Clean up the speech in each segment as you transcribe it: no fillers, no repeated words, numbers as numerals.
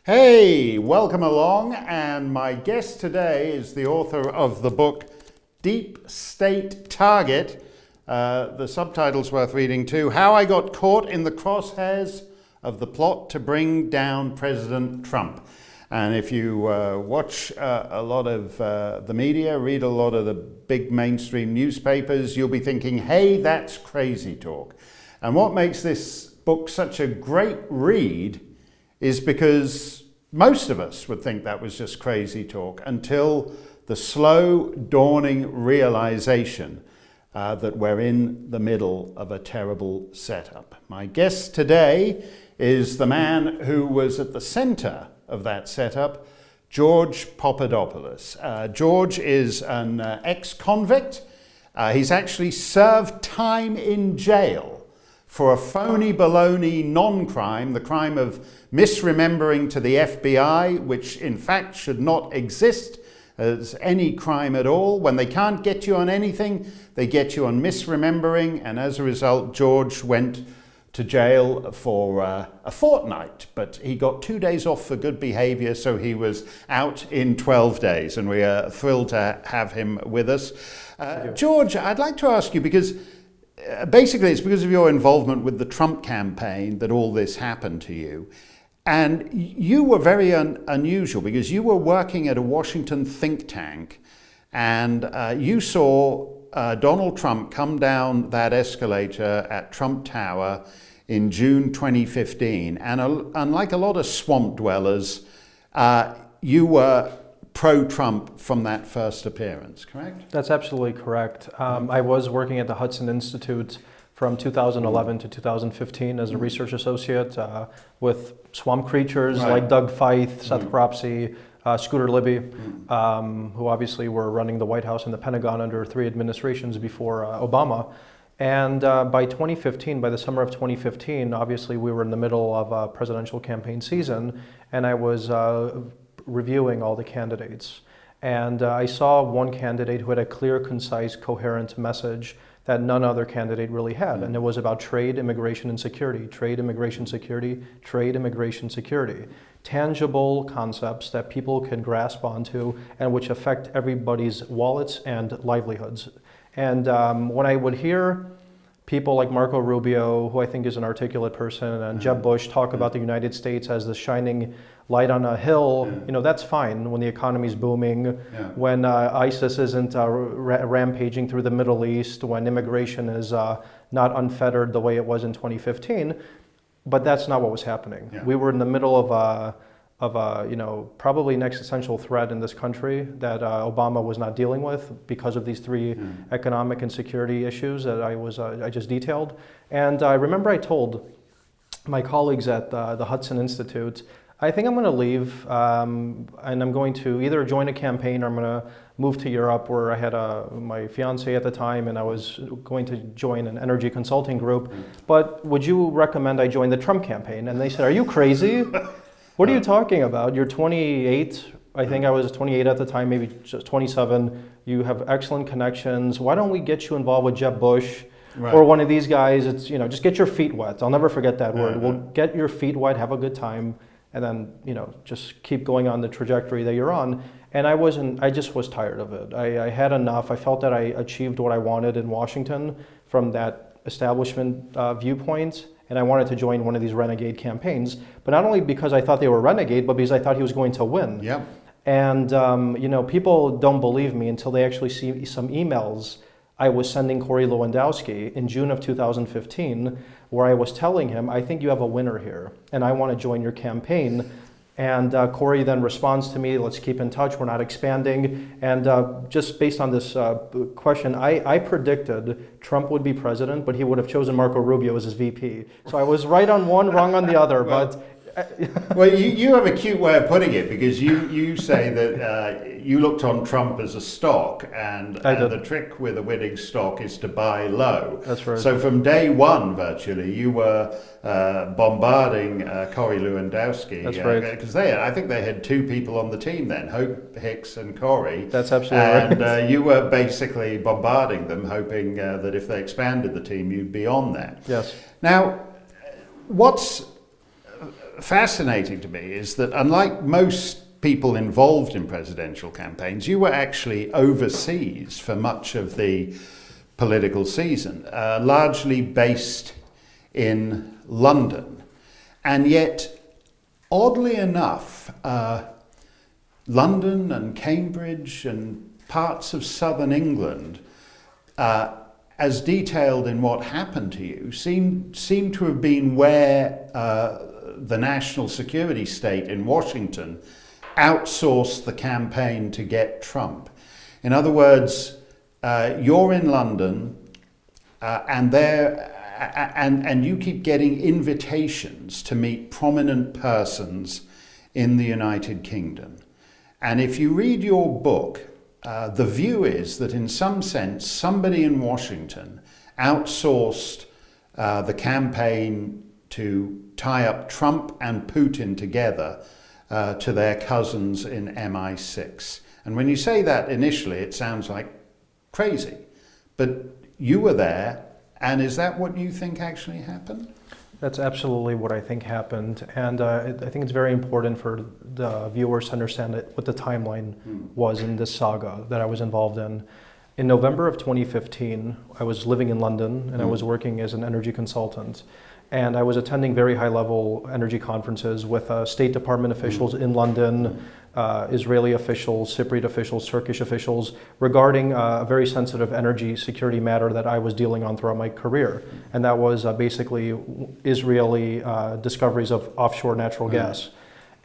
Hey, welcome along, and my guest today is the author of the book Deep State Target. The subtitle's worth reading too. How I Got Caught in the Crosshairs of the Plot to Bring Down President Trump. And if you watch a lot of the media, read a lot of the big mainstream newspapers, you'll be thinking, hey, that's crazy talk. And what makes this book such a great read is because most of us would think that was just crazy talk until the slow dawning realization that we're in the middle of a terrible setup. My guest today is the man who was at the center of that setup, George Papadopoulos. George is an ex-convict. He's actually served time in jail for a phony baloney non-crime, the crime of misremembering to the FBI, which in fact should not exist as any crime at all. When they can't get you on anything, they get you on misremembering, and as a result, George went to jail for a fortnight, but he got 2 days off for good behavior, so he was out in 12 days, and we are thrilled to have him with us. George, I'd like to ask you, because basically it's because of your involvement with the Trump campaign that all this happened to you. And you were very unusual because you were working at a Washington think tank, and you saw Donald Trump come down that escalator at Trump Tower in June 2015. And unlike a lot of swamp dwellers, you were pro-Trump from that first appearance, correct? That's absolutely correct. I was working at the Hudson Institute from 2011 to 2015 as a research associate with swamp creatures like Doug Feith, Seth Cropsey, Scooter Libby, who obviously were running the White House and the Pentagon under 3 administrations before Obama. And by 2015, by the summer of 2015, obviously we were in the middle of a presidential campaign season, and I was reviewing all the candidates. And I saw one candidate who had a clear, concise, coherent message that none other candidate really had. And it was about trade, immigration, and security. Trade, immigration, security, trade, immigration, security. Tangible concepts that people can grasp onto and which affect everybody's wallets and livelihoods. And when I would hear people like Marco Rubio, who I think is an articulate person, and Jeb Bush talk about the United States as the shining light on a hill, you know, that's fine when the economy's booming, when ISIS isn't rampaging through the Middle East, when immigration is not unfettered the way it was in 2015, but that's not what was happening. We were in the middle of a, you know, probably an existential threat in this country that Obama was not dealing with because of these 3 economic and security issues that I just detailed. And I remember I told my colleagues at the Hudson Institute, I think I'm going to leave and I'm going to either join a campaign or I'm going to move to Europe, where I had my fiance at the time, and I was going to join an energy consulting group. But would you recommend I join the Trump campaign? And they said, are you crazy? What are you talking about? You're 28. I think I was 28 at the time, maybe just 27. You have excellent connections. Why don't we get you involved with Jeb Bush or one of these guys? It's, you know, just get your feet wet. I'll never forget that word. We'll get your feet wet, have a good time, and then, you know, just keep going on the trajectory that you're on. And I just was tired of it. I had enough. I felt that I achieved what I wanted in Washington from that establishment viewpoint. And I wanted to join one of these renegade campaigns, but not only because I thought they were renegade, but because I thought he was going to win. And you know, people don't believe me until they actually see some emails I was sending Corey Lewandowski in June of 2015, where I was telling him, I think you have a winner here, and I want to join your campaign. And Corey then responds to me, let's keep in touch, we're not expanding. And just based on this question, I predicted Trump would be president, but he would have chosen Marco Rubio as his VP. So I was right on one, wrong on the other. But well, you have a cute way of putting it, because you say that you looked on Trump as a stock, and the trick with a winning stock is to buy low. That's right. So from day one, virtually, you were bombarding Corey Lewandowski. That's right. Because I think they had 2 people on the team then, Hope Hicks and Corey. That's absolutely right. And you were basically bombarding them, hoping that if they expanded the team, you'd be on that. Yes. Now, what's fascinating to me is that unlike most people involved in presidential campaigns, you were actually overseas for much of the political season, largely based in London. And yet, oddly enough, London and Cambridge and parts of southern England, as detailed in what happened to you, seem to have been where the national security state in Washington outsourced the campaign to get Trump. In other words, you're in London, and you keep getting invitations to meet prominent persons in the United Kingdom. And if you read your book, the view is that in some sense, somebody in Washington outsourced the campaign to tie up Trump and Putin together to their cousins in MI6. And when you say that initially, it sounds like crazy. But you were there, and is that what you think actually happened? That's absolutely what I think happened, and I think it's very important for the viewers to understand what the timeline was in this saga that I was involved in. In November of 2015, I was living in London, and I was working as an energy consultant, and I was attending very high-level energy conferences with State Department officials in London, Israeli officials, Cypriot officials, Turkish officials, regarding a very sensitive energy security matter that I was dealing on throughout my career. And that was basically Israeli discoveries of offshore natural gas.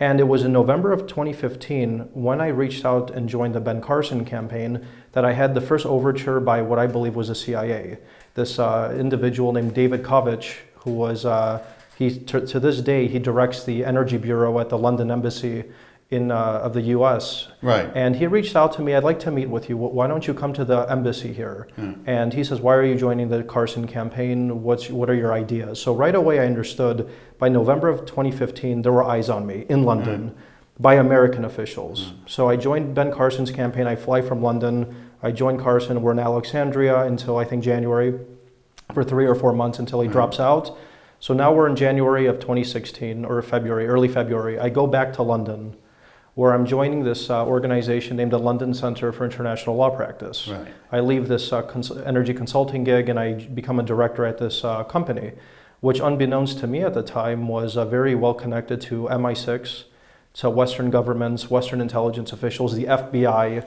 And it was in November of 2015 when I reached out and joined the Ben Carson campaign that I had the first overture by what I believe was the CIA. This individual named David Kovach, who was, to this day, he directs the Energy Bureau at the London Embassy of the U.S. Right. And he reached out to me, I'd like to meet with you. Why don't you come to the embassy here? And he says, why are you joining the Carson campaign? What are your ideas? So right away I understood by November of 2015, there were eyes on me in London by American officials. So I joined Ben Carson's campaign. I fly from London. I joined Carson. We're in Alexandria until I think January for 3 or 4 months until he drops out. So now we're in January of 2016 or February, early February. I go back to London, where I'm joining this organization named the London Center for International Law Practice. Right. I leave this energy consulting gig and I become a director at this company, which unbeknownst to me at the time was very well connected to MI6, to Western governments, Western intelligence officials, the FBI,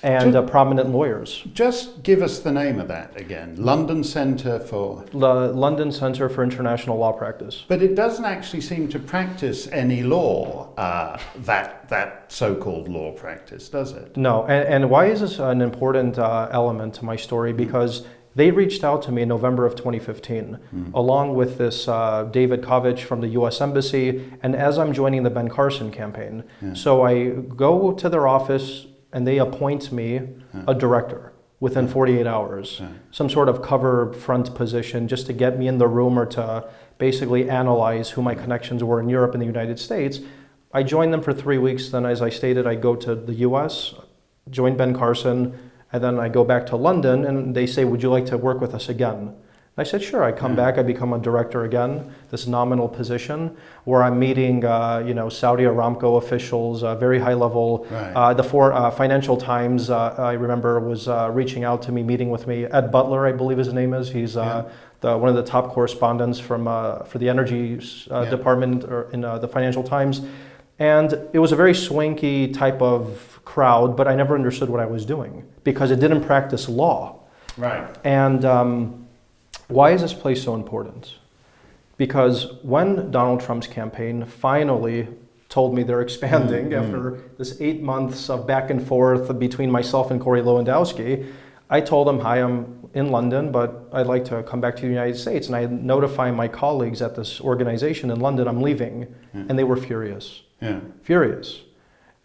and prominent lawyers. Just give us the name of that again. London Center for... The London Center for International Law Practice. But it doesn't actually seem to practice any law, that so-called law practice, does it? No, and why is this an important element to my story? Because they reached out to me in November of 2015, along with this David Kovach from the U.S. Embassy, and as I'm joining the Ben Carson campaign. So I go to their office, and they appoint me a director within 48 hours, some sort of cover front position just to get me in the room or to basically analyze who my connections were in Europe and the United States. I joined them for 3 weeks. Then, as I stated, I go to the US, join Ben Carson, and then I go back to London, and they say, would you like to work with us again? I said, sure. I come back, I become a director again, this nominal position, where I'm meeting, Saudi Aramco officials, very high level. Right. The Financial Times, I remember, was reaching out to me, meeting with me. Ed Butler, I believe his name is. He's one of the top correspondents for the energy department in the Financial Times. And it was a very swanky type of crowd, but I never understood what I was doing because it didn't practice law. Right. And why is this place so important? Because when Donald Trump's campaign finally told me they're expanding after this 8 months of back and forth between myself and Corey Lewandowski, I told him, hi, I'm in London, but I'd like to come back to the United States. And I notify my colleagues at this organization in London, I'm leaving. And they were furious. Furious.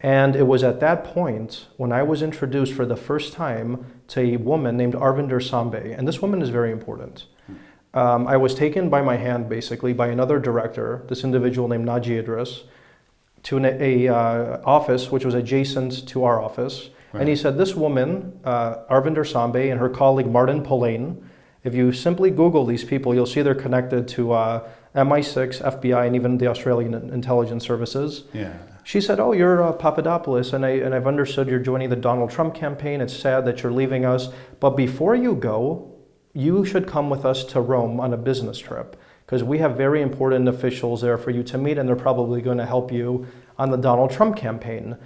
And it was at that point when I was introduced for the first time to a woman named Arvinder Sambe. And this woman is very important. I was taken by my hand, basically, by another director, this individual named Naji Idris, to an office which was adjacent to our office. Right. And he said, this woman, Arvinder Sambe, and her colleague Martin Polaine, if you simply Google these people, you'll see they're connected to MI6, FBI, and even the Australian intelligence services. Yeah. She said, "Oh, you're Papadopoulos, and I've understood you're joining the Donald Trump campaign. It's sad that you're leaving us, but before you go, you should come with us to Rome on a business trip, because we have very important officials there for you to meet, and they're probably going to help you on the Donald Trump campaign."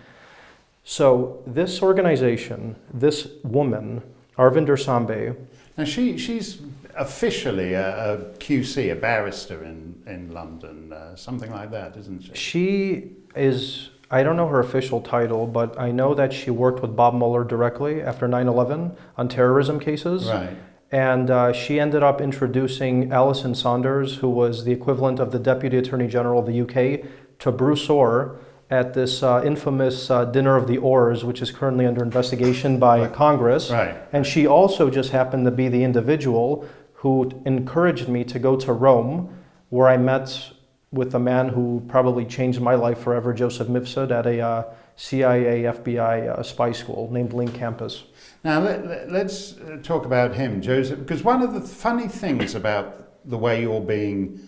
So this organization, this woman, Arvinder Sambe. Now she's officially a QC, a barrister in London, something like that, isn't she? She is, I don't know her official title, but I know that she worked with Bob Mueller directly after 9/11 on terrorism cases. Right. And she ended up introducing Alison Saunders, who was the equivalent of the Deputy Attorney General of the UK, to Bruce Orr at this infamous Dinner of the Orrs, which is currently under investigation by Congress. Right. And she also just happened to be the individual who encouraged me to go to Rome, where I met with a man who probably changed my life forever, Joseph Mifsud, at a CIA, FBI spy school named Link Campus. Now let's talk about him, Joseph, because one of the funny things about the way you're being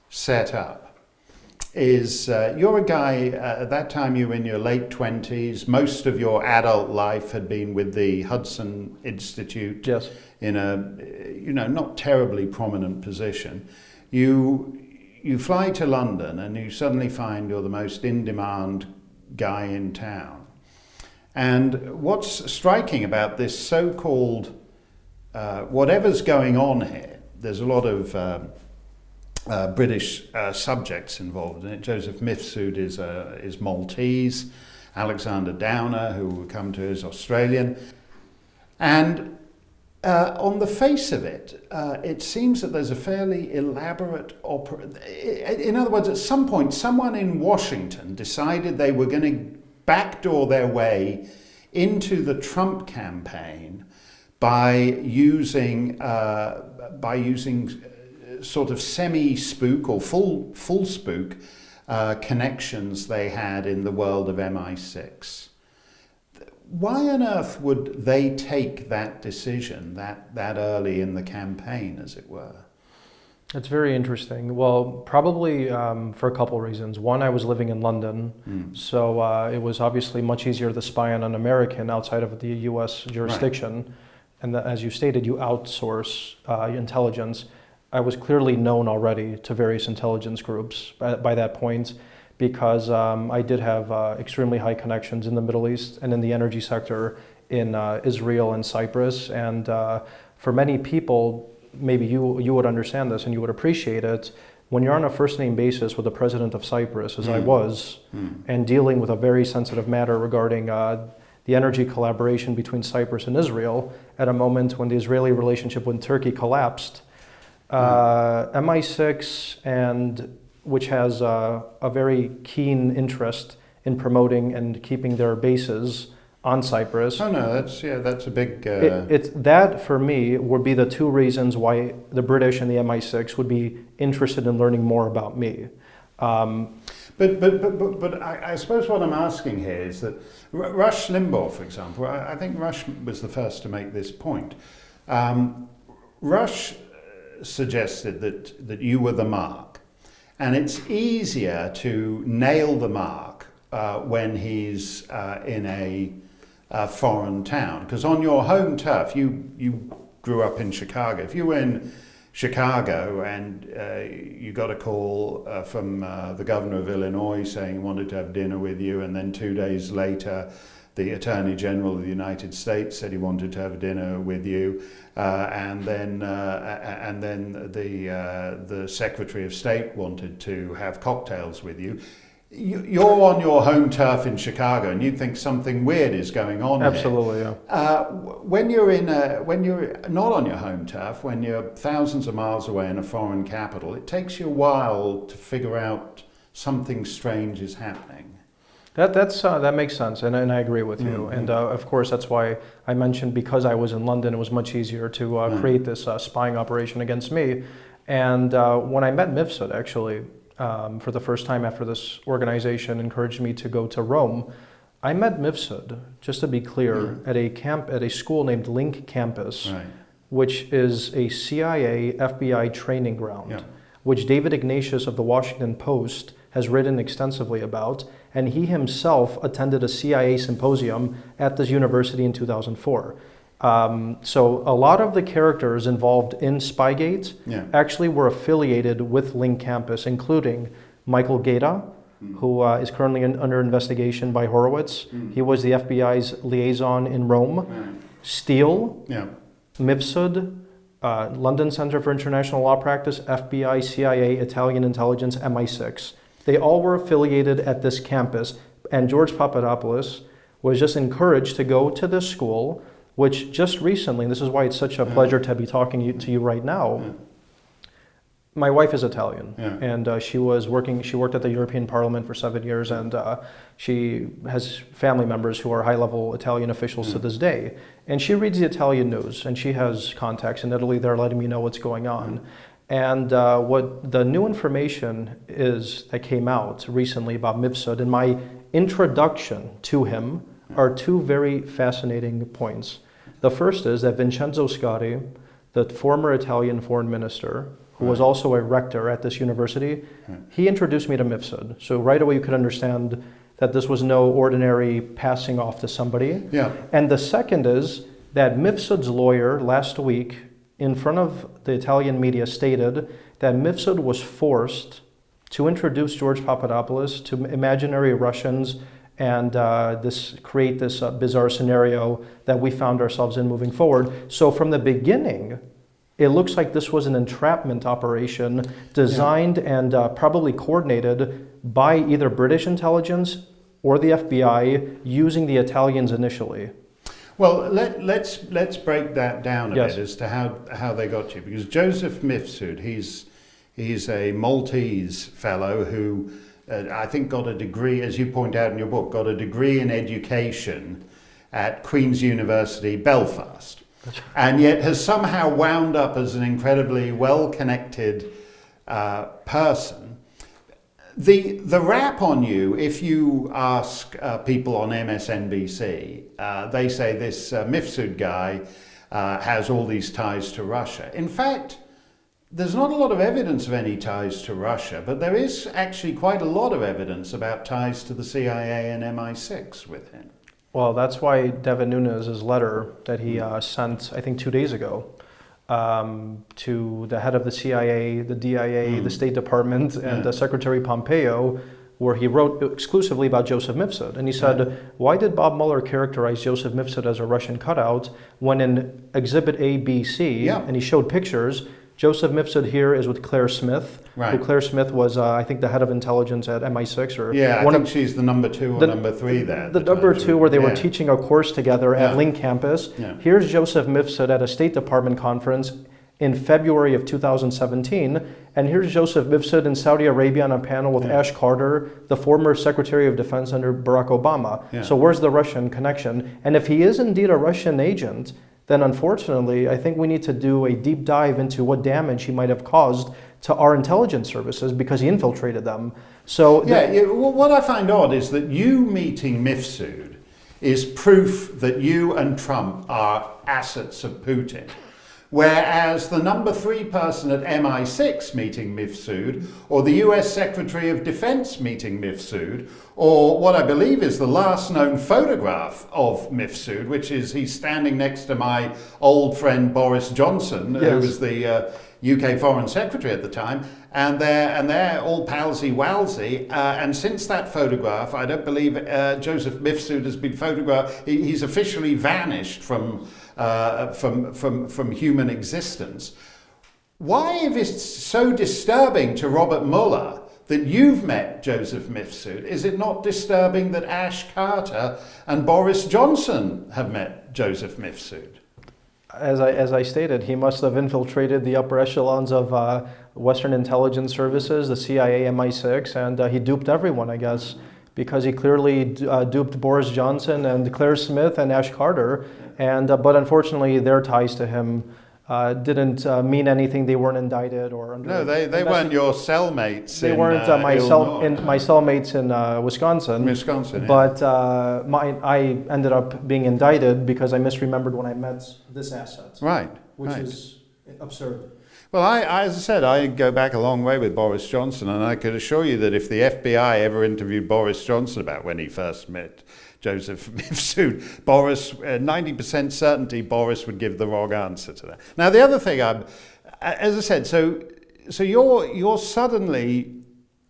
set up is you're a guy, at that time you were in your late 20s, most of your adult life had been with the Hudson Institute. Yes. In a, not terribly prominent position. You fly to London and you suddenly find you're the most in-demand guy in town. And what's striking about this so-called, whatever's going on here, there's a lot of British subjects involved in it. Joseph Mifsud is Maltese, Alexander Downer, who we'll come to, is Australian. And on the face of it, it seems that there's a fairly elaborate in other words, at some point, someone in Washington decided they were going to backdoor their way into the Trump campaign by using sort of semi-spook or full spook connections they had in the world of MI6. Why on earth would they take that decision that early in the campaign, as it were? It's very interesting. Well, probably for a couple reasons. One, I was living in London, so it was obviously much easier to spy on an American outside of the U.S. jurisdiction. Right. And as you stated, you outsource intelligence. I was clearly known already to various intelligence groups by that point, because I did have extremely high connections in the Middle East and in the energy sector in Israel and Cyprus. And for many people, maybe you would understand this and you would appreciate it, when you're on a first-name basis with the president of Cyprus, as I was, and dealing with a very sensitive matter regarding the energy collaboration between Cyprus and Israel, at a moment when the Israeli relationship with Turkey collapsed, MI6 and which has a very keen interest in promoting and keeping their bases on Cyprus. Oh no, that's a big... It's that, for me, would be the two reasons why the British and the MI6 would be interested in learning more about me. But I suppose what I'm asking here is that Rush Limbaugh, for example, I think Rush was the first to make this point. Rush suggested that you were the mark. And it's easier to nail the mark when he's in a foreign town. Because on your home turf, you grew up in Chicago. If you were in Chicago and you got a call from the governor of Illinois saying he wanted to have dinner with you, and then 2 days later the Attorney General of the United States said he wanted to have dinner with you, and then the Secretary of State wanted to have cocktails with you. You're on your home turf in Chicago, and you think something weird is going on. Absolutely, here. Yeah. When you're not on your home turf, when you're thousands of miles away in a foreign capital, it takes you a while to figure out something strange is happening. That makes sense, and I agree with you. Mm-hmm. And of course, that's why I mentioned, because I was in London, it was much easier to create this spying operation against me. And when I met Mifsud, actually, for the first time after this organization encouraged me to go to Rome, I met Mifsud, just to be clear, at a school named Link Campus, which is a CIA, FBI training ground. Yeah. which David Ignatius of the Washington Post has written extensively about, and he himself attended a CIA symposium at this university in 2004. So a lot of the characters involved in Spygate actually were affiliated with Link Campus, including Michael Gaeta, who is currently under investigation by Horowitz. He was the FBI's liaison in Rome. Steele, Mifsud, London Center for International Law Practice, FBI, CIA, Italian intelligence, MI6. They all were affiliated at this campus, and George Papadopoulos was just encouraged to go to this school, which just recently, and this is why it's such a pleasure to be talking to you right now. My wife is Italian, and she worked at the European Parliament for 7 years, and she has family members who are high-level Italian officials to this day. And she reads the Italian news, and she has contacts in Italy. They're letting me know what's going on. And what the new information is that came out recently about Mifsud, in my introduction to him, are two very fascinating points. The first is that Vincenzo Scotti, the former Italian foreign minister, who was also a rector at this university, he introduced me to Mifsud. So right away you could understand that this was no ordinary passing off to somebody. And the second is that Mifsud's lawyer last week in front of the Italian media stated that Mifsud was forced to introduce George Papadopoulos to imaginary Russians and create this bizarre scenario that we found ourselves in moving forward. So from the beginning, it looks like this was an entrapment operation designed and probably coordinated by either British intelligence or the FBI using the Italians initially. Well, let's break that down a bit as to how they got you, because Joseph Mifsud, he's a Maltese fellow who I think got a degree, as you point out in your book, got a degree in education at Queen's University, Belfast. And yet has somehow wound up as an incredibly well-connected person. The rap on you, if you ask people on MSNBC, they say this Mifsud guy has all these ties to Russia. In fact, there's not a lot of evidence of any ties to Russia, but there is actually quite a lot of evidence about ties to the CIA and MI6 with him. Well, that's why Devin Nunes' letter that he sent, I think 2 days ago, to the head of the CIA, the DIA, the State Department, and Secretary Pompeo, where he wrote exclusively about Joseph Mifsud. And he said, why did Bob Mueller characterize Joseph Mifsud as a Russian cutout when in Exhibit A, B, C, and he showed pictures, Joseph Mifsud here is with Claire Smith, who Claire Smith was, I think, the head of intelligence at MI6. Or I think she's the number 2 or number 3 there. The number 2, where they were teaching a course together at Link Campus. Here's Joseph Mifsud at a State Department conference in February of 2017. And here's Joseph Mifsud in Saudi Arabia on a panel with Ash Carter, the former Secretary of Defense under Barack Obama. So where's the Russian connection? And if he is indeed a Russian agent, then unfortunately, I think we need to do a deep dive into what damage he might have caused to our intelligence services because he infiltrated them. So what I find odd is that you meeting Mifsud is proof that you and Trump are assets of Putin. Whereas the number 3 person at MI6 meeting Mifsud, or the US Secretary of Defense meeting Mifsud, or what I believe is the last known photograph of Mifsud, which is he's standing next to my old friend Boris Johnson, who was the UK Foreign Secretary at the time, and they're all palsy-walsy. And since that photograph, I don't believe Joseph Mifsud has been photographed. He's officially vanished from human existence. Why, if it's so disturbing to Robert Mueller that you've met Joseph Mifsud, is it not disturbing that Ash Carter and Boris Johnson have met Joseph Mifsud? As I stated, he must have infiltrated the upper echelons of Western intelligence services, the CIA, MI6, and he duped everyone, I guess, because he clearly duped Boris Johnson and Claire Smith and Ash Carter, and but unfortunately their ties to him didn't mean anything. They weren't indicted or under. No, they weren't your cellmates. They weren't my cellmates in Wisconsin. But I ended up being indicted because I misremembered when I met this asset. Right. Which is absurd. Well, as I said, I go back a long way with Boris Johnson, and I could assure you that if the FBI ever interviewed Boris Johnson about when he first met Joseph Mifsud, 90% certainty Boris would give the wrong answer to that. Now, the other thing, as I said, so you're suddenly,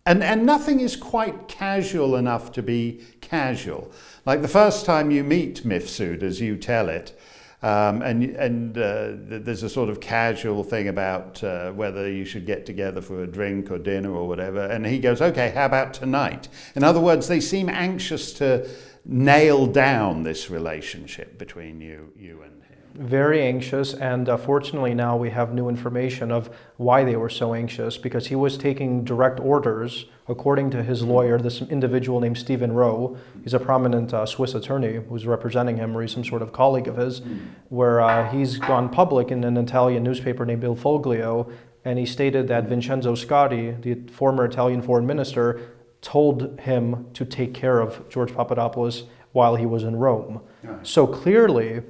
and nothing is quite casual enough to be casual. Like the first time you meet Mifsud, as you tell it, there's a sort of casual thing about whether you should get together for a drink or dinner or whatever, and he goes, okay, how about tonight? In other words, they seem anxious to nail down this relationship between you and him. Very anxious, and fortunately now we have new information of why they were so anxious, because he was taking direct orders, according to his lawyer, this individual named Stephen Rowe. He's a prominent Swiss attorney who's representing him, or he's some sort of colleague of his, where he's gone public in an Italian newspaper named Il Foglio, and he stated that Vincenzo Scotti, the former Italian foreign minister, told him to take care of George Papadopoulos while he was in Rome. Right. So clearly,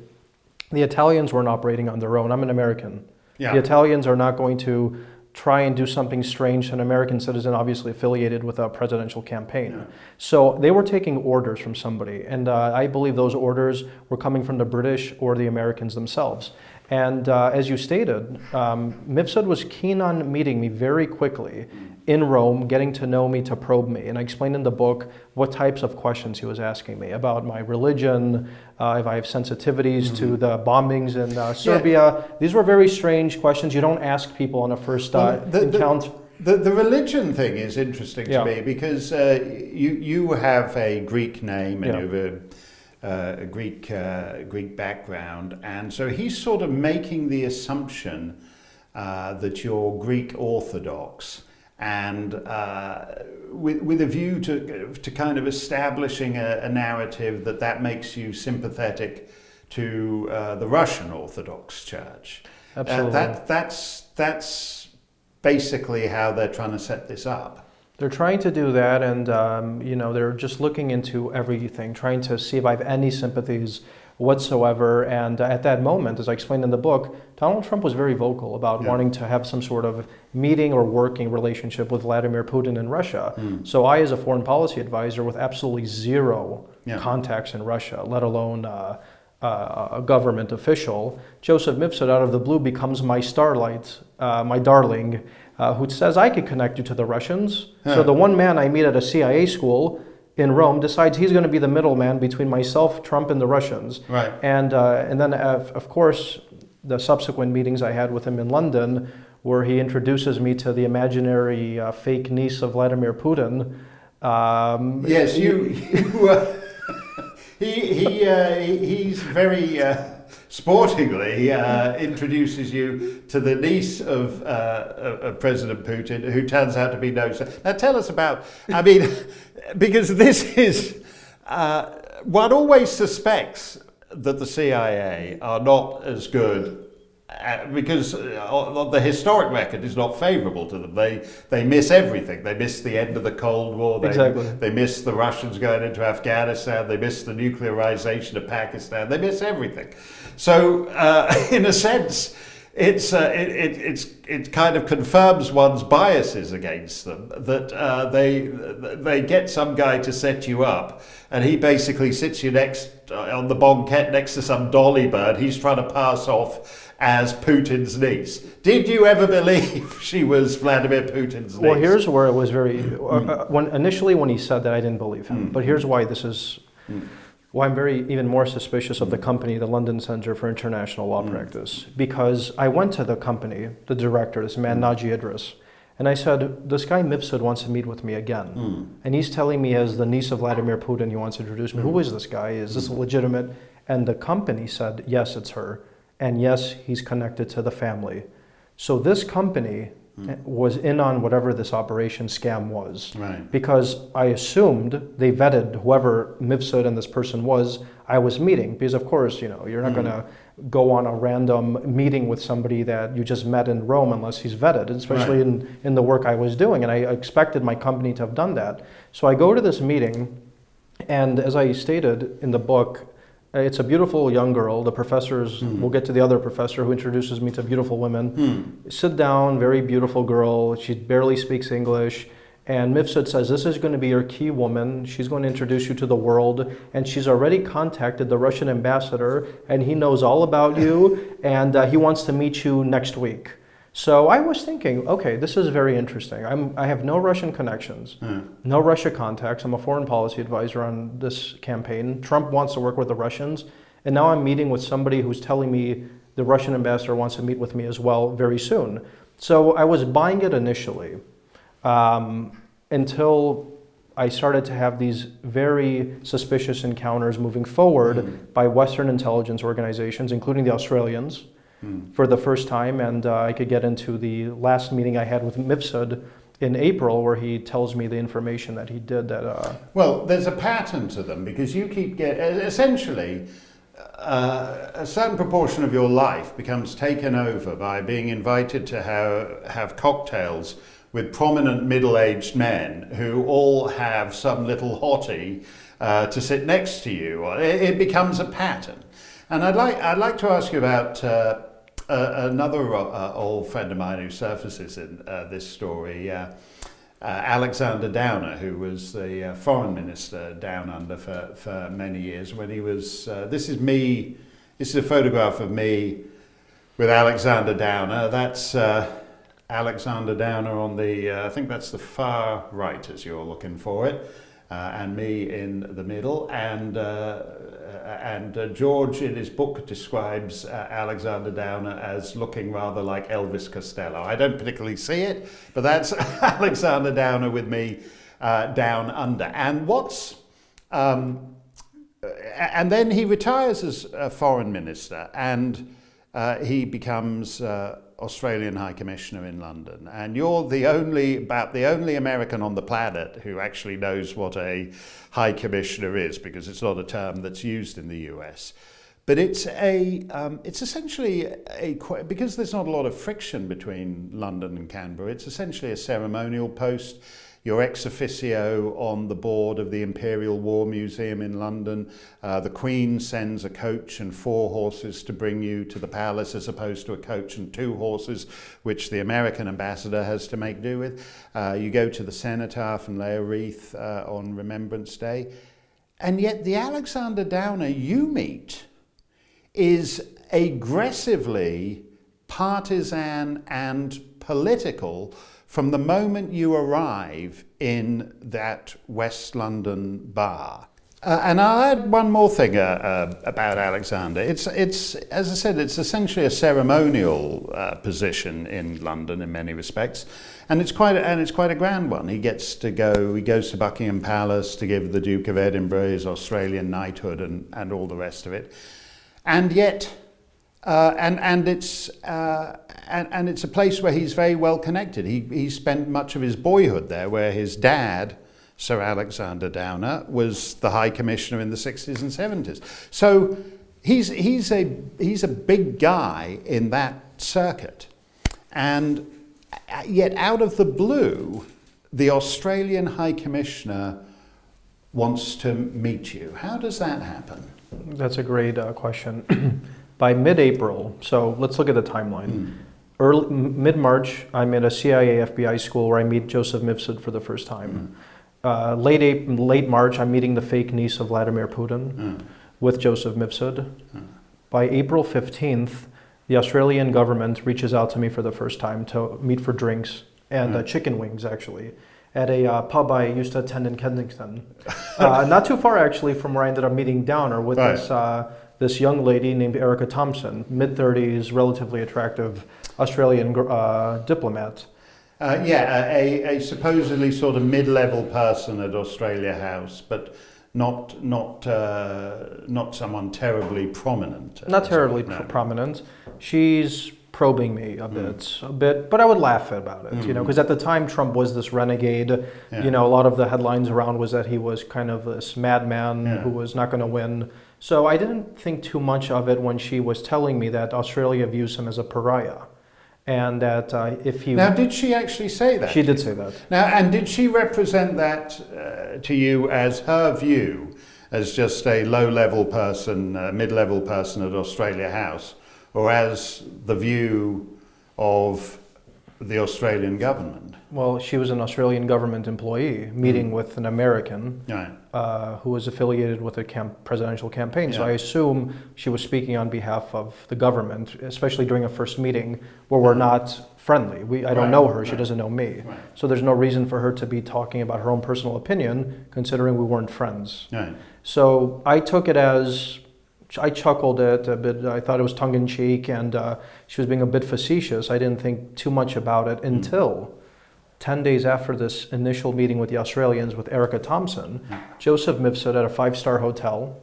the Italians weren't operating on their own. I'm an American. Yeah. The Italians are not going to try and do something strange to an American citizen obviously affiliated with a presidential campaign. Yeah. So they were taking orders from somebody, and I believe those orders were coming from the British or the Americans themselves. And as you stated, Mifsud was keen on meeting me very quickly in Rome, getting to know me, to probe me. And I explained in the book what types of questions he was asking me about my religion, if I have sensitivities to the bombings in Serbia. Yeah. These were very strange questions. You don't ask people on a first encounter. The religion thing is interesting to me, because you have a Greek name and you have a Greek background, and so he's sort of making the assumption that you're Greek Orthodox, and with a view to kind of establishing a narrative that makes you sympathetic to the Russian Orthodox Church. Absolutely. That's basically how they're trying to set this up. They're trying to do that, and they're just looking into everything, trying to see if I have any sympathies whatsoever. And at that moment, as I explained in the book, Donald Trump was very vocal about wanting to have some sort of meeting or working relationship with Vladimir Putin in Russia. So I, as a foreign policy advisor with absolutely zero contacts in Russia, let alone a government official, Joseph Mifsud out of the blue becomes my starlight, my darling, who says, I could connect you to the Russians. So the one man I meet at a CIA school in Rome decides he's going to be the middleman between myself, Trump, and the Russians. Right. And then, of course, the subsequent meetings I had with him in London, where he introduces me to the imaginary fake niece of Vladimir Putin. Yes, he's very sportingly introduces you to the niece of President Putin, who turns out to be no. Now tell us about, because this is, one always suspects that the CIA are not as good, because the historic record is not favourable to them. They miss everything. They miss the end of the Cold War. They miss the Russians going into Afghanistan. They miss the nuclearization of Pakistan. They miss everything. So, in a sense, it kind of confirms one's biases against them, that they get some guy to set you up, and he basically sits you next on the banquette next to some dolly bird he's trying to pass off as Putin's niece. Did you ever believe she was Vladimir Putin's niece? Well, here's where it was very initially when he said that, I didn't believe him. But here's why this is. Why I'm even more suspicious of the company, the London Center for International Law Practice, because I went to the company, the director, this man Naji Idris, and I said, this guy Mifsud wants to meet with me again. And he's telling me, as the niece of Vladimir Putin, he wants to introduce me. Who is this guy? Is this legitimate? And the company said, yes, it's her. And yes, he's connected to the family. So this company was in on whatever this operation scam was. Right. Because I assumed they vetted whoever Mifsud and this person was I was meeting. Because of course, you're not going to go on a random meeting with somebody that you just met in Rome unless he's vetted, especially in the work I was doing. And I expected my company to have done that. So I go to this meeting, and as I stated in the book, It's a beautiful young girl. The professors, we'll get to the other professor who introduces me to beautiful women. Sit down, very beautiful girl. She barely speaks English. And Mifsud says, this is going to be your key woman. She's going to introduce you to the world. And she's already contacted the Russian ambassador, and he knows all about you, and he wants to meet you next week. So I was thinking, okay, this is very interesting. I have no Russian connections, no Russia contacts. I'm a foreign policy advisor on this campaign. Trump wants to work with the Russians, and now I'm meeting with somebody who's telling me the Russian ambassador wants to meet with me as well very soon. So I was buying it initially until I started to have these very suspicious encounters moving forward by Western intelligence organizations, including the Australians, for the first time. And I could get into the last meeting I had with Mifsud in April, where he tells me the information that he did. Well, there's a pattern to them, because you keep getting, essentially, a certain proportion of your life becomes taken over by being invited to have cocktails with prominent middle-aged men who all have some little hottie to sit next to you. It becomes a pattern. And I'd like to ask you about another old friend of mine who surfaces in this story, Alexander Downer, who was the foreign minister down under for many years. When he was, this is a photograph of me with Alexander Downer. That's Alexander Downer on the, I think that's the far right as you're looking for it, and me in the middle. And George in his book describes Alexander Downer as looking rather like Elvis Costello. I don't particularly see it, but that's Alexander Downer with me down under. And and then he retires as a foreign minister, and he becomes Australian High Commissioner in London. And you're about the only American on the planet who actually knows what a High Commissioner is, because it's not a term that's used in the US. But it's essentially because there's not a lot of friction between London and Canberra, it's essentially a ceremonial post. You're ex officio on the board of the Imperial War Museum in London. The Queen sends a coach and 4 horses to bring you to the palace, as opposed to a coach and 2 horses, which the American ambassador has to make do with. You go to the cenotaph and lay a wreath on Remembrance Day. And yet the Alexander Downer you meet is aggressively partisan and political from the moment you arrive in that West London bar. And I'll add one more thing about Alexander. It's as I said, it's essentially a ceremonial position in London in many respects, and it's quite a grand one. He goes to Buckingham Palace to give the Duke of Edinburgh his Australian knighthood and all the rest of it, and yet. And it's a place where he's very well connected. He spent much of his boyhood there, where his dad, Sir Alexander Downer, was the High Commissioner in the 60s and 70s. So he's a big guy in that circuit, and yet out of the blue, the Australian High Commissioner wants to meet you. How does that happen? That's a great question. By mid-April, so let's look at the timeline. Mid-March, I'm at a CIA FBI school where I meet Joseph Mifsud for the first time. Late March, I'm meeting the fake niece of Vladimir Putin with Joseph Mifsud. By April 15th, the Australian government reaches out to me for the first time to meet for drinks and chicken wings, actually, at a pub I used to attend in Kensington. Not too far, actually, from where I ended up meeting Downer with this young lady named Erica Thompson, mid-30s, relatively attractive Australian diplomat. A supposedly sort of mid-level person at Australia House, but not someone terribly prominent. Not terribly prominent. She's probing me a bit, but I would laugh about it, because at the time Trump was this renegade. A lot of the headlines around was that he was kind of this madman who was not going to win. So I didn't think too much of it when she was telling me that Australia views him as a pariah, and that if he... Now, did she actually say that? She did say that. Now, and did she represent that to you as her view, as just a low-level person, mid-level person at Australia House, or as the view of the Australian government? Well, she was an Australian government employee meeting with an American who was affiliated with a presidential campaign. So I assume she was speaking on behalf of the government, especially during a first meeting where we're not friendly. I don't know her, she doesn't know me. So there's no reason for her to be talking about her own personal opinion, considering we weren't friends. So I took it as, I chuckled it a bit. I thought it was tongue-in-cheek, and she was being a bit facetious. I didn't think too much about it until 10 days after this initial meeting with the Australians with Erica Thompson. Joseph Mifsud at a 5-star hotel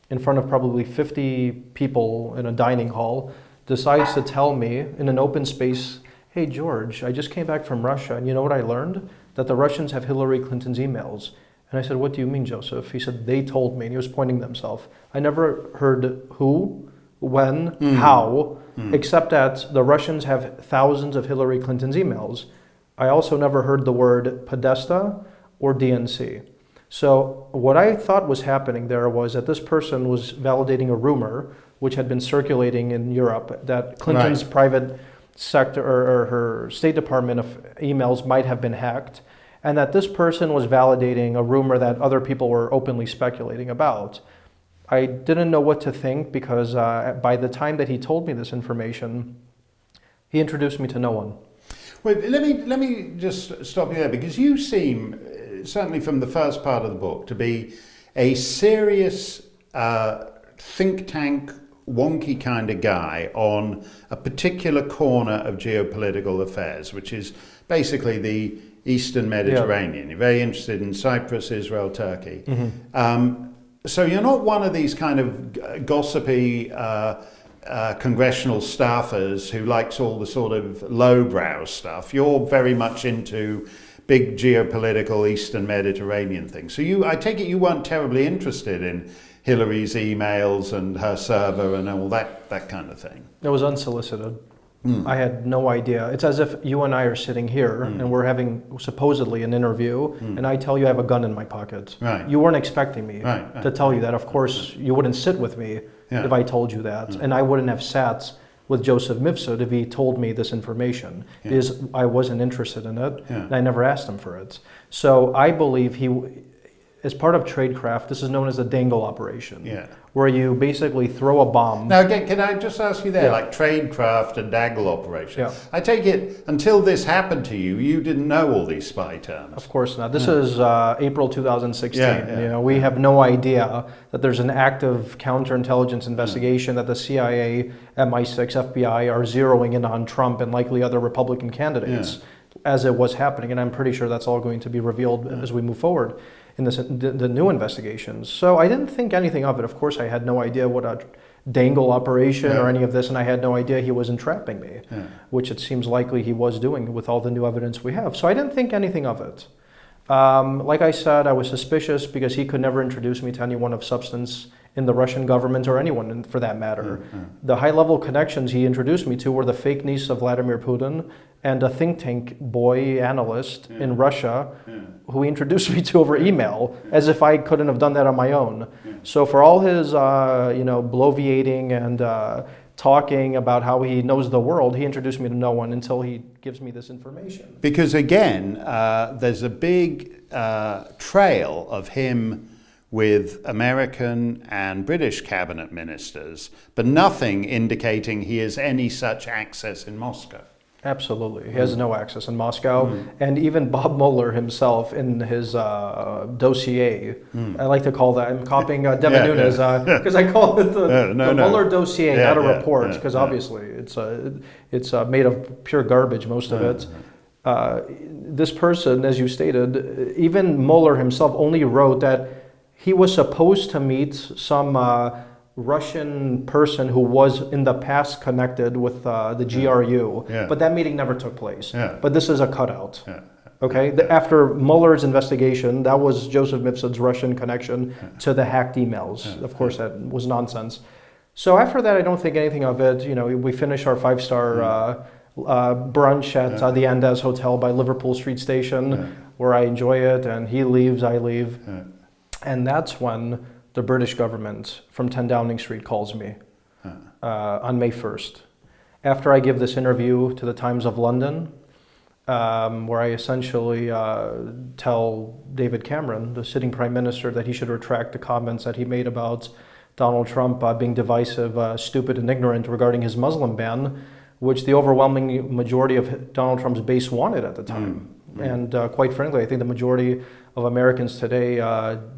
in front of probably 50 people in a dining hall decides to tell me in an open space, "Hey George, I just came back from Russia, and you know what I learned? That the Russians have Hillary Clinton's emails." And I said, "What do you mean, Joseph?" He said, "They told me," and he was pointing themselves. I never heard who, when, how, except that the Russians have thousands of Hillary Clinton's emails. I also never heard the word Podesta or DNC. So what I thought was happening there was that this person was validating a rumor which had been circulating in Europe that Clinton's private sector or her State Department of emails might have been hacked, and that this person was validating a rumor that other people were openly speculating about. I didn't know what to think because by the time that he told me this information, he introduced me to no one. Wait, let me just stop you there, because you seem, certainly from the first part of the book, to be a serious think tank, wonky kind of guy on a particular corner of geopolitical affairs, which is basically the Eastern Mediterranean. You're very interested in Cyprus, Israel, Turkey. So you're not one of these kind of gossipy congressional staffers who likes all the sort of lowbrow stuff. You're very much into big geopolitical Eastern Mediterranean things. So I take it you weren't terribly interested in Hillary's emails and her server and all that kind of thing. It was unsolicited. I had no idea. It's as if you and I are sitting here and we're having supposedly an interview, and I tell you I have a gun in my pocket. You weren't expecting me to tell you that. Of course, you wouldn't sit with me if I told you that, and I wouldn't have sat with Joseph Mifsud if he told me this information, because I wasn't interested in it, and I never asked him for it. So I believe as part of tradecraft, this is known as a dangle operation, where you basically throw a bomb. Now, again, can I just ask you there, like tradecraft and dangle operation? I take it until this happened to you, you didn't know all these spy terms. Of course not. This is April 2016. We have no idea that there's an active counterintelligence investigation that the CIA, MI6, FBI are zeroing in on Trump and likely other Republican candidates as it was happening. And I'm pretty sure that's all going to be revealed as we move forward in the new investigations. So I didn't think anything of it. Of course, I had no idea what a dangle operation or any of this, and I had no idea he was entrapping me, which it seems likely he was doing with all the new evidence we have. So I didn't think anything of it. Like I said, I was suspicious because he could never introduce me to anyone of substance in the Russian government or anyone for that matter. The high-level connections he introduced me to were the fake niece of Vladimir Putin and a think tank boy analyst in Russia who he introduced me to over email, as if I couldn't have done that on my own. So for all his bloviating and talking about how he knows the world, he introduced me to no one until he gives me this information. Because again, there's a big trail of him with American and British cabinet ministers, but nothing indicating he has any such access in Moscow. Absolutely. He has no access in Moscow. And even Bob Mueller himself in his dossier, I like to call that, I'm copying Devin Nunes, because I call it the Mueller dossier, not a report, because obviously it's made of pure garbage, most of it. This person, as you stated, even Mueller himself only wrote that he was supposed to meet some Russian person who was in the past connected with the GRU, but that meeting never took place. But this is a cutout. Okay, after Mueller's investigation, that was Joseph Mifsud's Russian connection to the hacked emails. Of course, that was nonsense. So after that, I don't think anything of it. We finish our 5-star brunch at the Andes Hotel by Liverpool Street Station, where I enjoy it, and he leaves, I leave. And that's when the British government from 10 Downing Street calls me on May 1st. After I give this interview to the Times of London, where I essentially tell David Cameron, the sitting Prime Minister, that he should retract the comments that he made about Donald Trump being divisive, stupid, and ignorant regarding his Muslim ban, which the overwhelming majority of Donald Trump's base wanted at the time. And quite frankly, I think the majority of Americans today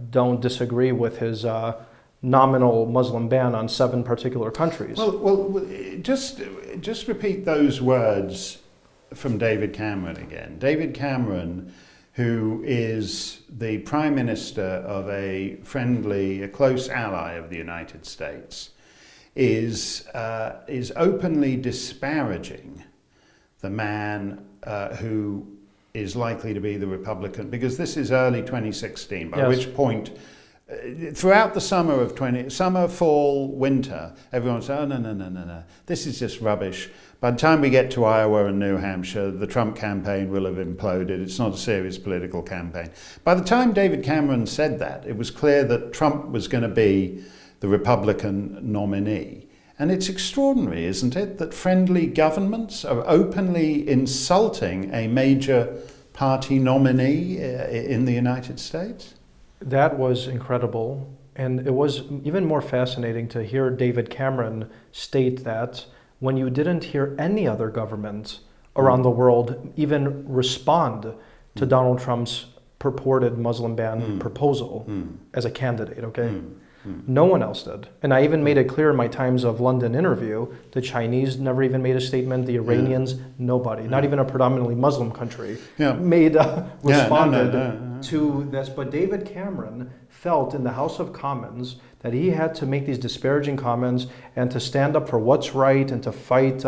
don't disagree with his nominal Muslim ban on 7 particular countries. Well, just repeat those words from David Cameron again. David Cameron, who is the Prime Minister of a close ally of the United States, is openly disparaging the man who is likely to be the Republican, because this is early 2016, by which point, throughout the summer, fall, winter, everyone said, oh, no, this is just rubbish. By the time we get to Iowa and New Hampshire, the Trump campaign will have imploded. It's not a serious political campaign. By the time David Cameron said that, it was clear that Trump was going to be the Republican nominee. And it's extraordinary, isn't it, that friendly governments are openly insulting a major party nominee in the United States? That was incredible. And it was even more fascinating to hear David Cameron state that when you didn't hear any other government around the world even respond to Donald Trump's purported Muslim ban proposal as a candidate, okay? No one else did. And I even made it clear in my Times of London interview, the Chinese never even made a statement, the Iranians, nobody, not even a predominantly Muslim country, responded to this. But David Cameron felt in the House of Commons that he had to make these disparaging comments and to stand up for what's right and to fight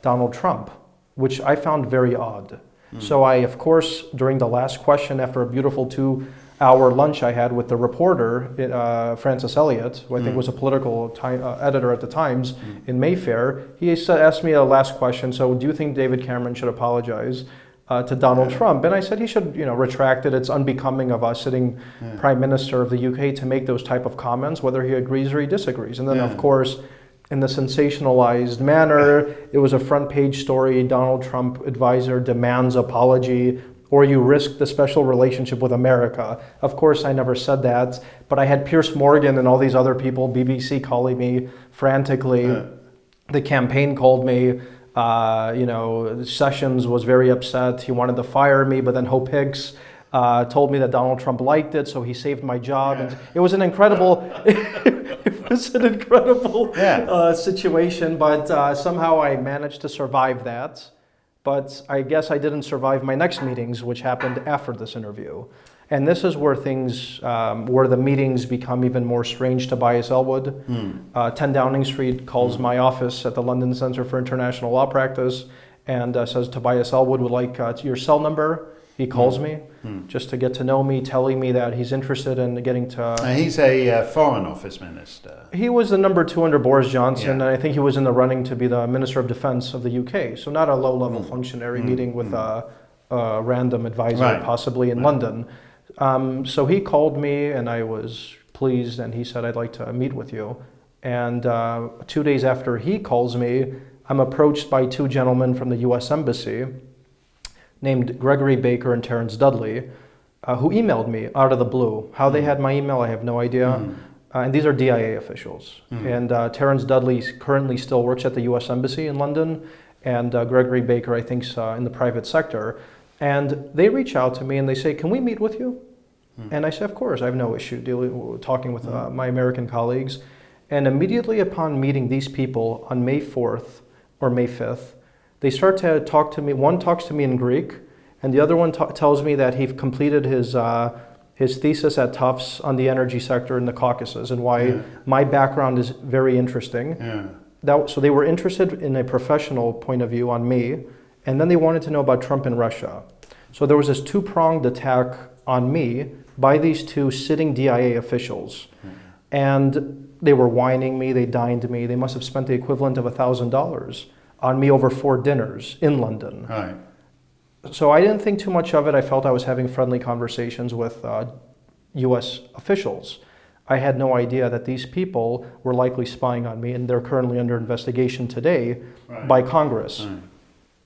Donald Trump, which I found very odd. So I, of course, during the last question, after a beautiful 2-hour lunch I had with the reporter, Francis Elliott, who I think was a political editor at the Times in Mayfair, he asked me a last question, so do you think David Cameron should apologize to Donald Trump? And I said he should retract it. It's unbecoming of a sitting Prime Minister of the UK to make those type of comments, whether he agrees or he disagrees. And then, of course, in the sensationalized manner, it was a front page story, Donald Trump advisor demands apology, or you risk the special relationship with America. Of course, I never said that, but I had Piers Morgan and all these other people, BBC, calling me frantically. The campaign called me. Sessions was very upset. He wanted to fire me, but then Hope Hicks told me that Donald Trump liked it, so he saved my job. And it was an incredible, situation, but somehow I managed to survive that. But I guess I didn't survive my next meetings, which happened after this interview. And this is where where the meetings become even more strange. Tobias Ellwood, 10 Downing Street, calls my office at the London Centre for International Law Practice and says, Tobias Ellwood would like your cell number. He calls me just to get to know me, telling me that he's interested in getting to... he's a Foreign Office Minister. He was the number 2 under Boris Johnson, and I think he was in the running to be the Minister of Defence of the UK. So not a low-level functionary meeting with a random advisor, possibly in London. So he called me, and I was pleased, and he said, I'd like to meet with you. And 2 days after he calls me, I'm approached by 2 gentlemen from the US Embassy named Gregory Baker and Terrence Dudley, who emailed me out of the blue. How they had my email, I have no idea. And these are DIA officials. And Terrence Dudley currently still works at the US Embassy in London, and Gregory Baker, I think, is in the private sector. And they reach out to me and they say, can we meet with you? And I say, of course, I have no issue talking with my American colleagues. And immediately upon meeting these people on May 4th or May 5th, they start to talk to me. One talks to me in Greek, and the other one tells me that he completed his thesis at Tufts on the energy sector in the Caucasus and why my background is very interesting. So they were interested in a professional point of view on me, and then they wanted to know about Trump and Russia. So there was this 2-pronged attack on me by these 2 sitting DIA officials. And they were whining me, they dined me, they must have spent the equivalent of $1,000 on me over 4 dinners in London. So I didn't think too much of it. I felt I was having friendly conversations with US officials. I had no idea that these people were likely spying on me, and they're currently under investigation today by Congress. Right.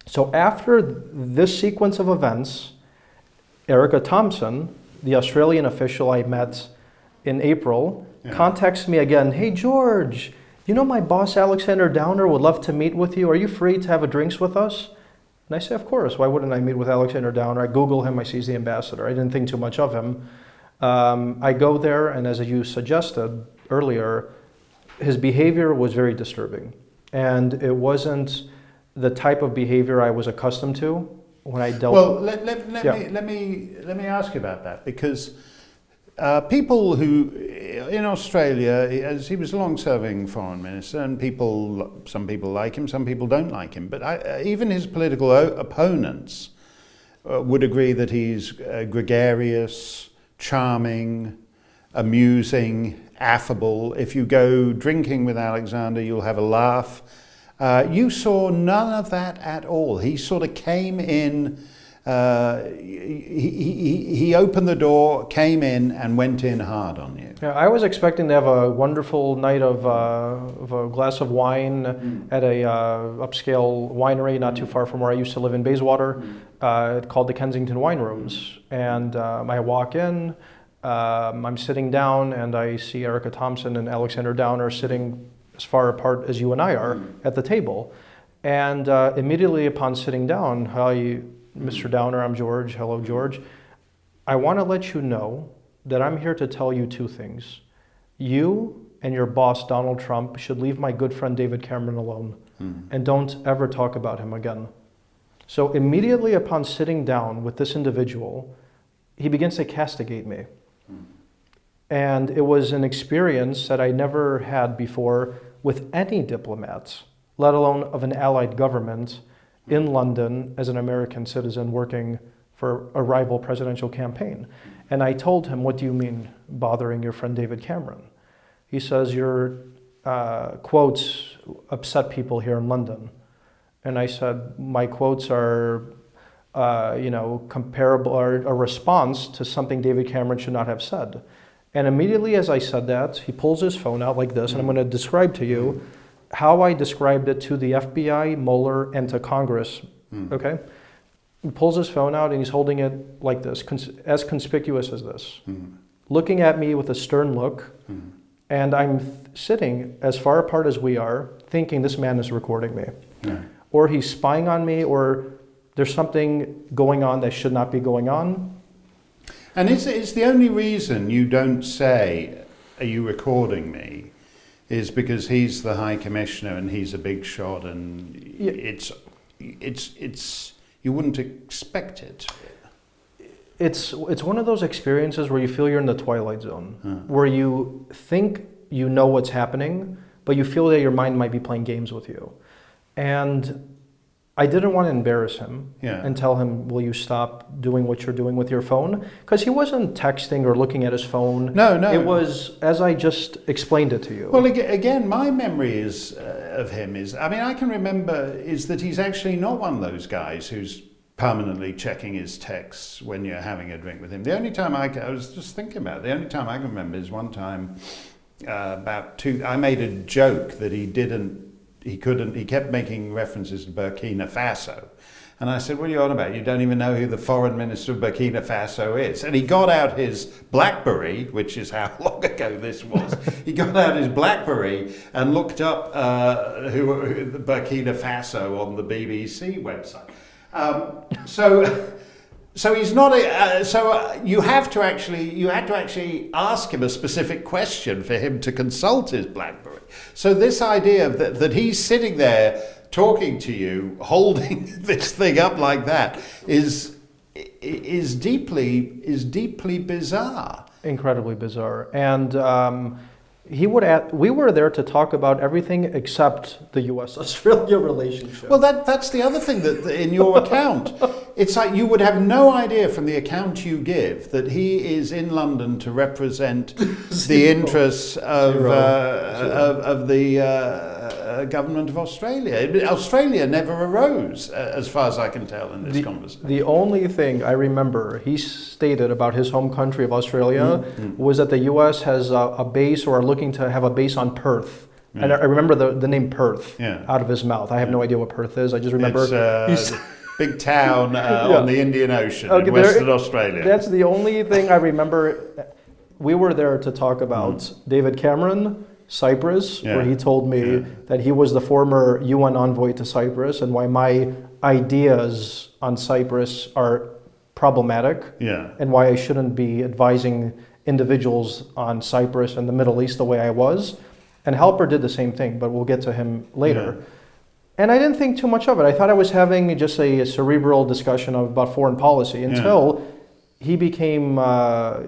So after this sequence of events, Erica Thompson, the Australian official I met in April, contacts me again. Hey, George, you know my boss Alexander Downer would love to meet with you. Are you free to have a drinks with us? And I say, of course. Why wouldn't I meet with Alexander Downer? I Google him. I see he's the ambassador. I didn't think too much of him. I go there, and as you suggested earlier, his behavior was very disturbing. And it wasn't the type of behavior I was accustomed to when I dealt with... Let me ask you about that, because people who, in Australia, as he was a long-serving foreign minister, and some people like him, some people don't like him, but even his political opponents would agree that he's gregarious, charming, amusing, affable. If you go drinking with Alexander, you'll have a laugh. You saw none of that at all. He sort of came in, he opened the door, came in, and went in hard on you. Yeah, I was expecting to have a wonderful night of a glass of wine at a upscale winery not too far from where I used to live in Bayswater, called the Kensington Wine Rooms. And I walk in, I'm sitting down, and I see Erica Thompson and Alexander Downer sitting as far apart as you and I are at the table. And immediately upon sitting down, hi, Mr. Downer, I'm George. Hello, George. I want to let you know that I'm here to tell you two things. You and your boss, Donald Trump, should leave my good friend David Cameron alone and don't ever talk about him again. So immediately upon sitting down with this individual, he begins to castigate me. And it was an experience that I never had before with any diplomats, let alone of an allied government in London as an American citizen working for a rival presidential campaign. And I told him, what do you mean bothering your friend David Cameron? He says, your quotes upset people here in London. And I said, my quotes are comparable, or a response to something David Cameron should not have said. And immediately as I said that, he pulls his phone out like this, and I'm going to describe to you how I described it to the FBI, Mueller, and to Congress, okay? He pulls his phone out and he's holding it like this, as conspicuous as this, looking at me with a stern look, and I'm sitting as far apart as we are, thinking this man is recording me. Or he's spying on me, or there's something going on that should not be going on. And is the only reason you don't say, are you recording me, is because he's the High Commissioner and he's a big shot, and it's you wouldn't expect it. It's one of those experiences where you feel you're in the Twilight Zone, where you think you know what's happening, but you feel that your mind might be playing games with you. And I didn't want to embarrass him and tell him, will you stop doing what you're doing with your phone? Because he wasn't texting or looking at his phone. No. It was, as I just explained it to you. Well, again, my memory of him is, I can remember, is that he's actually not one of those guys who's permanently checking his texts when you're having a drink with him. The only time I was just thinking about it, the only time I can remember is one time I made a joke that he kept making references to Burkina Faso. And I said, what are you on about? You don't even know who the foreign minister of Burkina Faso is. And he got out his BlackBerry, which is how long ago this was. He got out his BlackBerry and looked up who Burkina Faso on the BBC website. So he's not. You had to actually ask him a specific question for him to consult his BlackBerry. So this idea that he's sitting there talking to you, holding this thing up like that, is deeply bizarre. Incredibly bizarre. And we were there to talk about everything except the U.S.-Australia relationship. Well, that's the other thing that in your account, it's like you would have no idea from the account you give that he is in London to represent the interests of government of Australia. Australia never arose, as far as I can tell in this conversation. The only thing I remember he stated about his home country of Australia was that the U.S. has a base, or are looking to have a base on Perth. And I remember the name Perth out of his mouth. I have no idea what Perth is. I just remember it's big town on the Indian Ocean in Western Australia. That's the only thing I remember. We were there to talk about David Cameron, Cyprus, where he told me that he was the former UN envoy to Cyprus, and why my ideas on Cyprus are problematic, and why I shouldn't be advising individuals on Cyprus and the Middle East the way I was. And Halper did the same thing, but we'll get to him later. And I didn't think too much of it. I thought I was having just a cerebral discussion about foreign policy until he became, a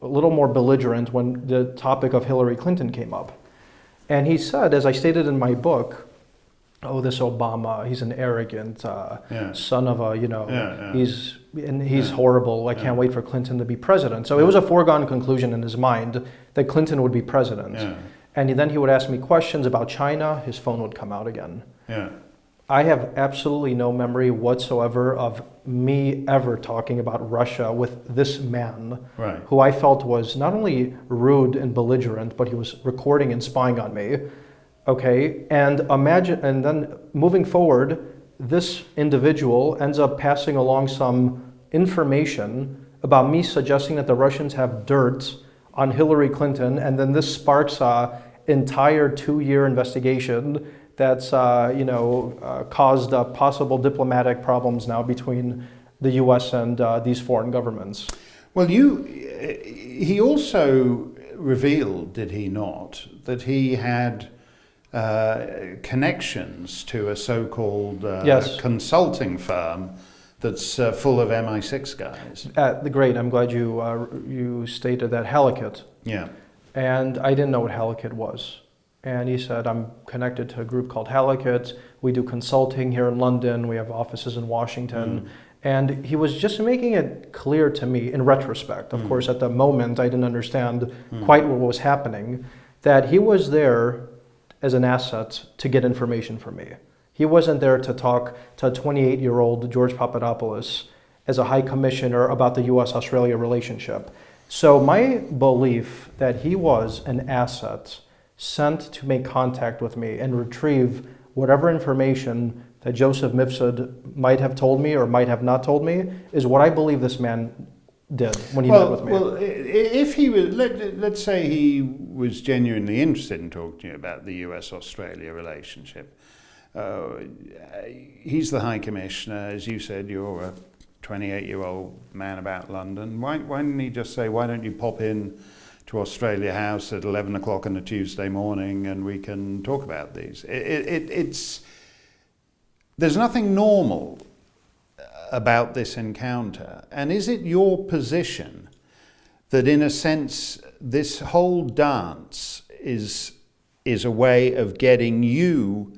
little more belligerent when the topic of Hillary Clinton came up. And he said, as I stated in my book, oh, this Obama, he's an arrogant son of a, he's horrible. I can't wait for Clinton to be president. So it was a foregone conclusion in his mind that Clinton would be president. And then he would ask me questions about China, his phone would come out again. I have absolutely no memory whatsoever of me ever talking about Russia with this man, who I felt was not only rude and belligerent, but he was recording and spying on me. Okay, and then moving forward, this individual ends up passing along some information about me suggesting that the Russians have dirt on Hillary Clinton, and then this sparks an entire 2-year investigation that's caused possible diplomatic problems now between the U.S. and these foreign governments. Well, he also revealed, did he not, that he had connections to a so-called consulting firm that's full of MI6 guys. Great, I'm glad you stated that. Halakit. And I didn't know what Halakit was. And he said, I'm connected to a group called Halakit. We do consulting here in London. We have offices in Washington. And he was just making it clear to me, in retrospect, of course, at the moment I didn't understand quite what was happening, that he was there as an asset to get information from me. He wasn't there to talk to a 28-year-old George Papadopoulos as a high commissioner about the U.S.-Australia relationship. So my belief that he was an asset sent to make contact with me and retrieve whatever information that Joseph Mifsud might have told me or might have not told me is what I believe this man did when he met with me. Well, if he was, let's say he was genuinely interested in talking to you about the US-Australia relationship. He's the High Commissioner. As you said, you're a 28-year-old man about London. Why didn't he just say, why don't you pop in to Australia House at 11 o'clock on a Tuesday morning and we can talk about these? There's nothing normal about this encounter. And is it your position that, in a sense, this whole dance is a way of getting you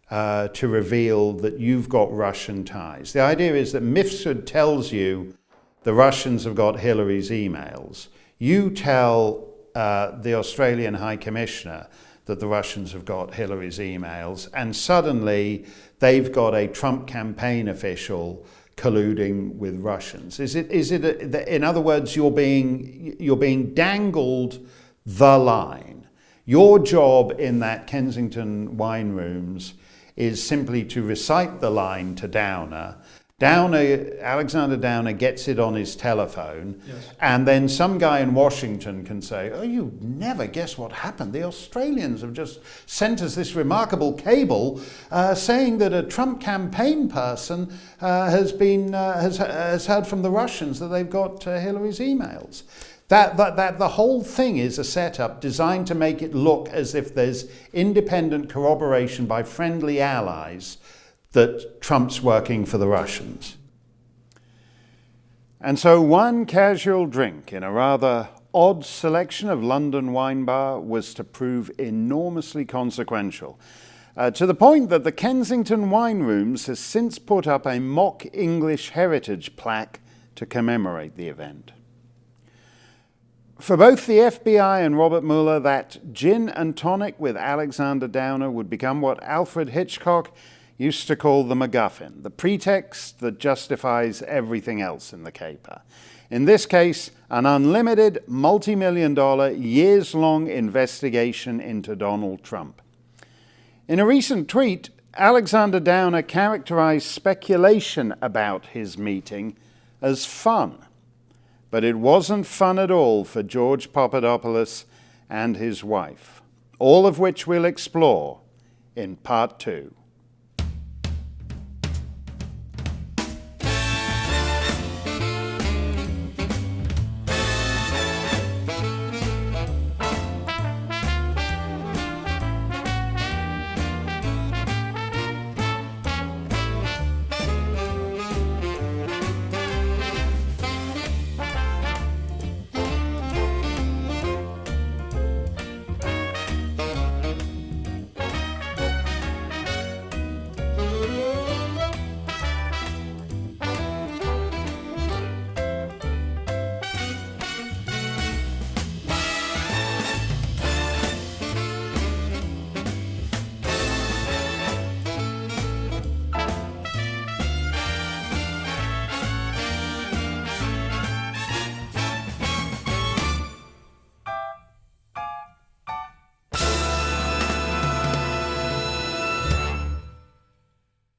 to reveal that you've got Russian ties? The idea is that Mifsud tells you the Russians have got Hillary's emails. You tell the Australian High Commissioner that the Russians have got Hillary's emails, and suddenly they've got a Trump campaign official colluding with Russians. Is it in other words, you're being dangled the line? Your job in that Kensington wine rooms is simply to recite the line to Downer. Alexander Downer gets it on his telephone, and then some guy in Washington can say, oh, you never guess what happened. The Australians have just sent us this remarkable cable saying that a Trump campaign person has heard from the Russians that they've got Hillary's emails. That the whole thing is a setup designed to make it look as if there's independent corroboration by friendly allies that Trump's working for the Russians. And so one casual drink in a rather odd selection of London wine bar was to prove enormously consequential, to the point that the Kensington Wine Rooms has since put up a mock English heritage plaque to commemorate the event. For both the FBI and Robert Mueller, that gin and tonic with Alexander Downer would become what Alfred Hitchcock used to call the MacGuffin, the pretext that justifies everything else in the caper. In this case, an unlimited, multi-million-dollar, years-long investigation into Donald Trump. In a recent tweet, Alexander Downer characterized speculation about his meeting as fun. But it wasn't fun at all for George Papadopoulos and his wife, all of which we'll explore in part 2.